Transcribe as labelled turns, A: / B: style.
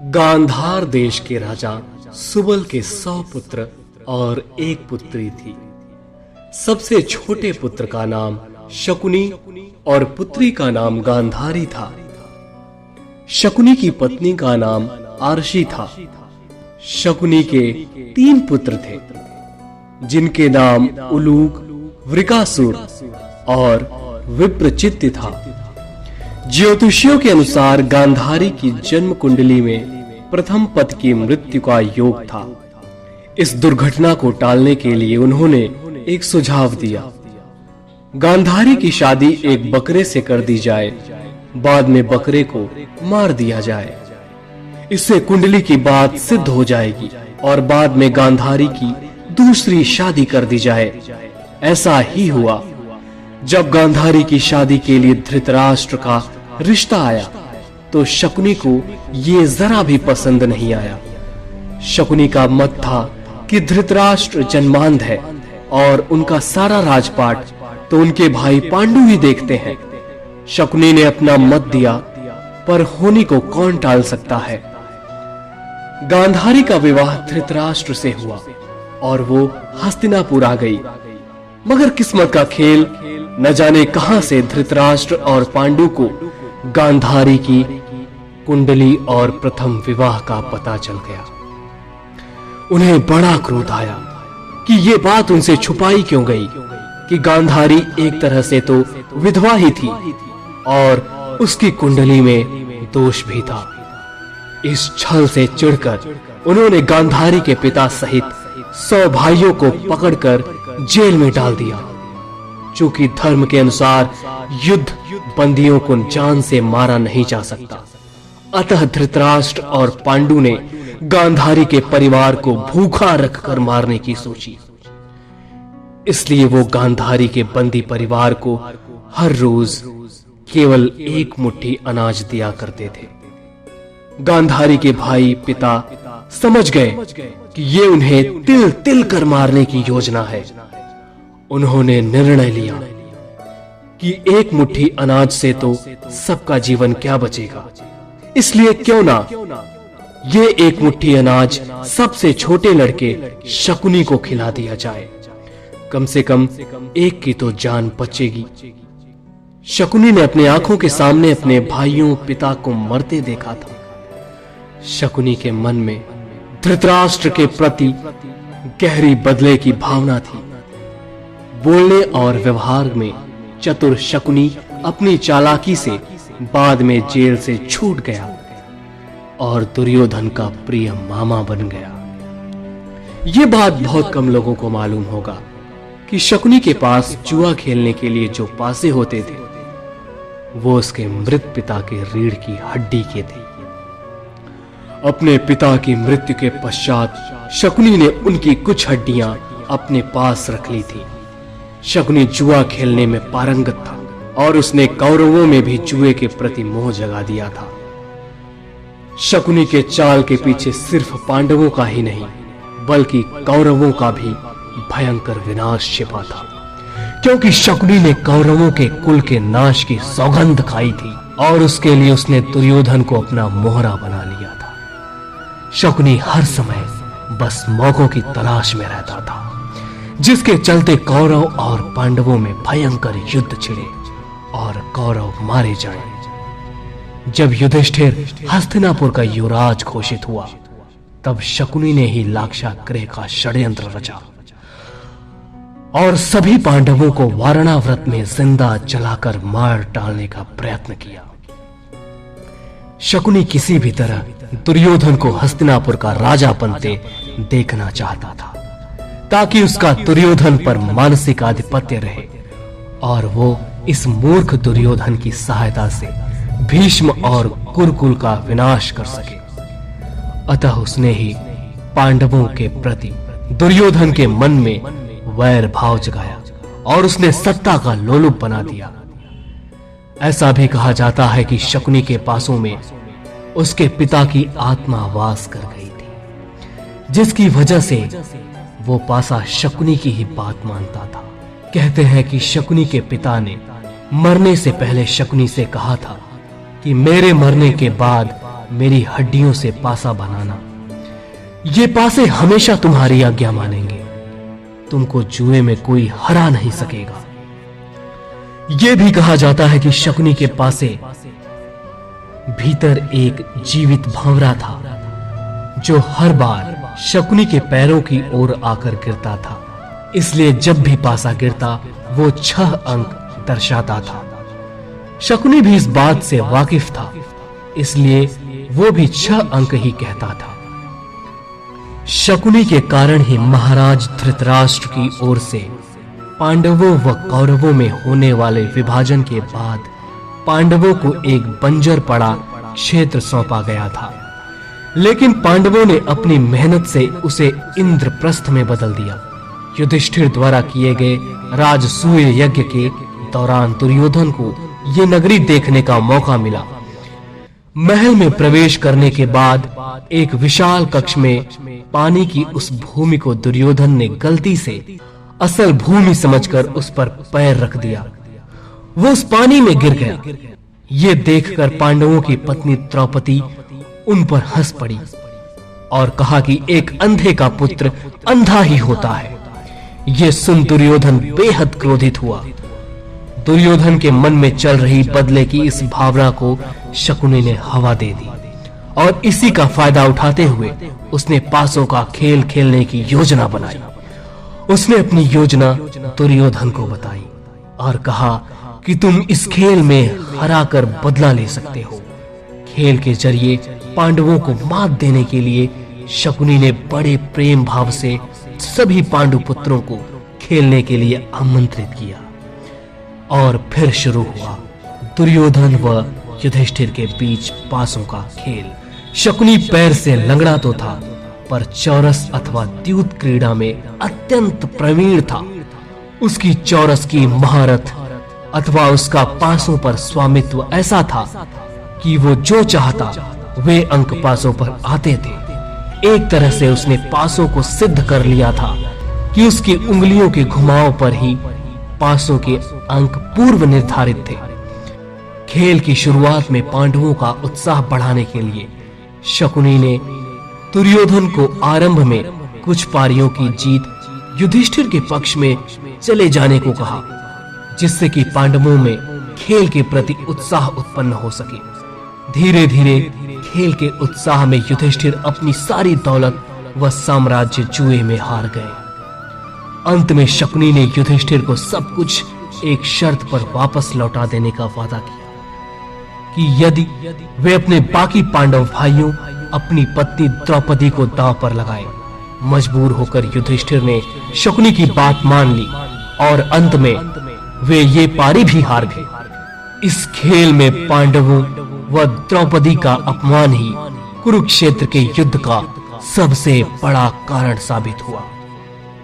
A: गांधार देश के राजा सुबल के 100 पुत्र और एक पुत्री थी। सबसे छोटे पुत्र का नाम शकुनी और पुत्री का नाम गांधारी था। शकुनी की पत्नी का नाम आरशी था। शकुनी के 3 पुत्र थे जिनके नाम उलूक, वृकासुर और विप्रचित्त था। ज्योतिषियों के अनुसार गांधारी की जन्म कुंडली में प्रथम पति की मृत्यु का योग था। इस दुर्घटना को टालने के लिए उन्होंने एक सुझाव दिया। गांधारी की शादी एक बकरे से कर दी जाए, बाद में बकरे को मार दिया जाए। इससे कुंडली की बात सिद्ध हो जाएगी और बाद में गांधारी की दूसरी शादी कर दी जाए। ऐसा ही हुआ। जब गांधारी की शादी के लिए धृतराष्ट्र का रिश्ता आया तो शकुनी को ये जरा भी पसंद नहीं आया। शकुनी का मत था कि धृतराष्ट्र जन्मांध है और उनका सारा राजपाट तो उनके भाई पांडु ही देखते हैं। शकुनी ने अपना मत दिया, पर होनी को कौन टाल सकता है। गांधारी का विवाह धृतराष्ट्र से हुआ और वो हस्तिनापुर आ गई। मगर किस्मत का खेल, न जाने कहां से धृतराष्ट्र और पांडु को गांधारी की कुंडली और प्रथम विवाह का पता चल गया। उन्हें बड़ा क्रोध आया कि ये बात उनसे छुपाई क्यों गई कि गांधारी एक तरह से तो विधवा ही थी और उसकी कुंडली में दोष भी था। इस छल से चिढ़कर उन्होंने गांधारी के पिता सहित 100 भाइयों को पकड़कर जेल में डाल दिया। चूंकि धर्म के अनुसार युद्ध बंदियों को जान से मारा नहीं जा सकता, अतः धृतराष्ट्र और पांडु ने गांधारी के परिवार को भूखा रखकर मारने की सोची। इसलिए वो गांधारी के बंदी परिवार को हर रोज केवल 1 मुट्ठी अनाज दिया करते थे। गांधारी के भाई पिता समझ गए कि ये उन्हें तिल तिल कर मारने की योजना है। उन्होंने निर्णय लिया कि 1 मुट्ठी अनाज से तो सबका जीवन क्या बचेगा, इसलिए क्यों ना ये 1 मुट्ठी अनाज सबसे छोटे लड़के शकुनी को खिला दिया जाए। कम से कम एक की तो जान बचेगी। शकुनी ने अपने आंखों के सामने अपने भाइयों पिता को मरते देखा था। शकुनी के मन में धृतराष्ट्र के प्रति गहरी बदले की भावना थी। बोलने और व्यवहार में चतुर शकुनी अपनी चालाकी से बाद में जेल से छूट गया और दुर्योधन का प्रिय मामा बन गया। यह बात बहुत कम लोगों को मालूम होगा कि शकुनी के पास जुआ खेलने के लिए जो पासे होते थे वो उसके मृत पिता के रीढ़ की हड्डी के थे। अपने पिता की मृत्यु के पश्चात शकुनी ने उनकी कुछ हड्डियां अपने पास रख ली थी। शकुनी जुआ खेलने में पारंगत था और उसने कौरवों में भी जुए के प्रति मोह जगा दिया था। शकुनी के चाल के पीछे सिर्फ पांडवों का ही नहीं बल्कि कौरवों का भी भयंकर विनाश छिपा था, क्योंकि शकुनी ने कौरवों के कुल के नाश की सौगंध खाई थी और उसके लिए उसने दुर्योधन को अपना मोहरा बना लिया था। शकुनी हर समय बस मौकों की तलाश में रहता था, जिसके चलते कौरव और पांडवों में भयंकर युद्ध छिड़े और कौरव मारे जाएं। जब युधिष्ठिर हस्तिनापुर का युवराज घोषित हुआ तब शकुनी ने ही लाक्षागृह का षड्यंत्र रचा और सभी पांडवों को वारणाव्रत में जिंदा जलाकर मार डालने का प्रयत्न किया। शकुनी किसी भी तरह दुर्योधन को हस्तिनापुर का राजा बनते देखना चाहता था, ताकि उसका दुर्योधन पर मानसिक आधिपत्य रहे और वो इस मूर्ख दुर्योधन की सहायता से भीष्म और कुरुकुल का विनाश कर सके। अतः उसने ही पांडवों के प्रति दुर्योधन के मन में वैर भाव जगाया और उसने सत्ता का लोलुप बना दिया। ऐसा भी कहा जाता है कि शकुनी के पासों में उसके पिता की आत्मा वास कर गई थी, जिसकी वजह से वो पासा शकुनी की ही बात मानता था। कहते हैं कि शकुनी के पिता ने मरने से पहले शकुनी से कहा था कि मेरे मरने के बाद मेरी हड्डियों से पासा बनाना। ये पासे हमेशा तुम्हारी आज्ञा मानेंगे। तुमको जुए में कोई हरा नहीं सकेगा। यह भी कहा जाता है कि शकुनी के पासे भीतर एक जीवित भंवरा था, जो हर बार शकुनी के पैरों की ओर आकर गिरता था। इसलिए जब भी पासा गिरता वो 6 अंक दर्शाता था। शकुनी भी इस बात से वाकिफ था, इसलिए वो भी 6 अंक ही कहता था। शकुनी के कारण ही महाराज धृतराष्ट्र की ओर से पांडवों व कौरवों में होने वाले विभाजन के बाद पांडवों को एक बंजर पड़ा क्षेत्र सौंपा गया था। लेकिन पांडवों ने अपनी मेहनत से उसे इंद्रप्रस्थ में बदल दिया। युधिष्ठिर द्वारा किए गए राजसूय यज्ञ के दौरान दुर्योधन को ये नगरी देखने का मौका मिला। महल में प्रवेश करने के बाद एक विशाल कक्ष में पानी की उस भूमि को दुर्योधन ने गलती से असल भूमि समझकर उस पर पैर रख दिया। वो उस पानी में गिर गया। ये देखकर पांडवों की पत्नी द्रौपदी उन पर हंस पड़ी और कहा कि एक अंधे का पुत्र अंधा ही होता है। ये सुन दुर्योधन बेहद क्रोधित हुआ। दुर्योधन के मन में चल रही बदले की इस भावना को शकुनी ने हवा दे दी और इसी का फायदा उठाते हुए उसने पासों का खेल खेलने की योजना बनाई। उसने अपनी योजना दुर्योधन को बताई और कहा कि तुम इस खेल में हराकर बदला ले सकते हो। खेल के जरिए पांडवों को मात देने के लिए शकुनी ने बड़े प्रेम भाव से सभी पांडु पुत्रों को खेलने के लिए आमंत्रित किया। और फिर शुरू हुआ दुर्योधन व युधिष्ठिर के बीच पासों का खेल। शकुनी पैर से लंगड़ा तो था, पर चौरस अथवा द्यूत क्रीड़ा में अत्यंत प्रवीण था। उसकी चौरस की महारथ अथवा उसका पासों पर स्वामित्व ऐसा था कि वो जो चाहता वे अंक पासों पर आते थे। एक तरह से उसने पासों को सिद्ध कर लिया था कि उसकी उंगलियों के घुमाव पर ही पासों के अंक पूर्व निर्धारित थे। खेल की शुरुआत में पांडवों का उत्साह बढ़ाने के लिए शकुनी ने दुर्योधन को आरंभ में कुछ पारियों की जीत युधिष्ठिर के पक्ष में चले जाने को कहा, जिससे कि पांडवों में खेल के प्रति उत्साह उत्पन्न हो सके। धीरे धीरे खेल के उत्साह में युधिष्ठिर अपनी सारी दौलत व साम्राज्य जुए में हार गए। अंत में शकुनी ने युधिष्ठिर को सब कुछ एक शर्त पर वापस लौटा देने का वादा किया कि यदि वे अपने बाकी पांडव भाइयों अपनी पत्नी द्रौपदी को दांव पर लगाए। मजबूर होकर युधिष्ठिर ने शकुनी की बात मान ली और अंत में वे ये पारी भी हार गए। इस खेल में पांडवों व द्रौपदी का अपमान ही कुरुक्षेत्र के युद्ध का सबसे बड़ा कारण साबित हुआ।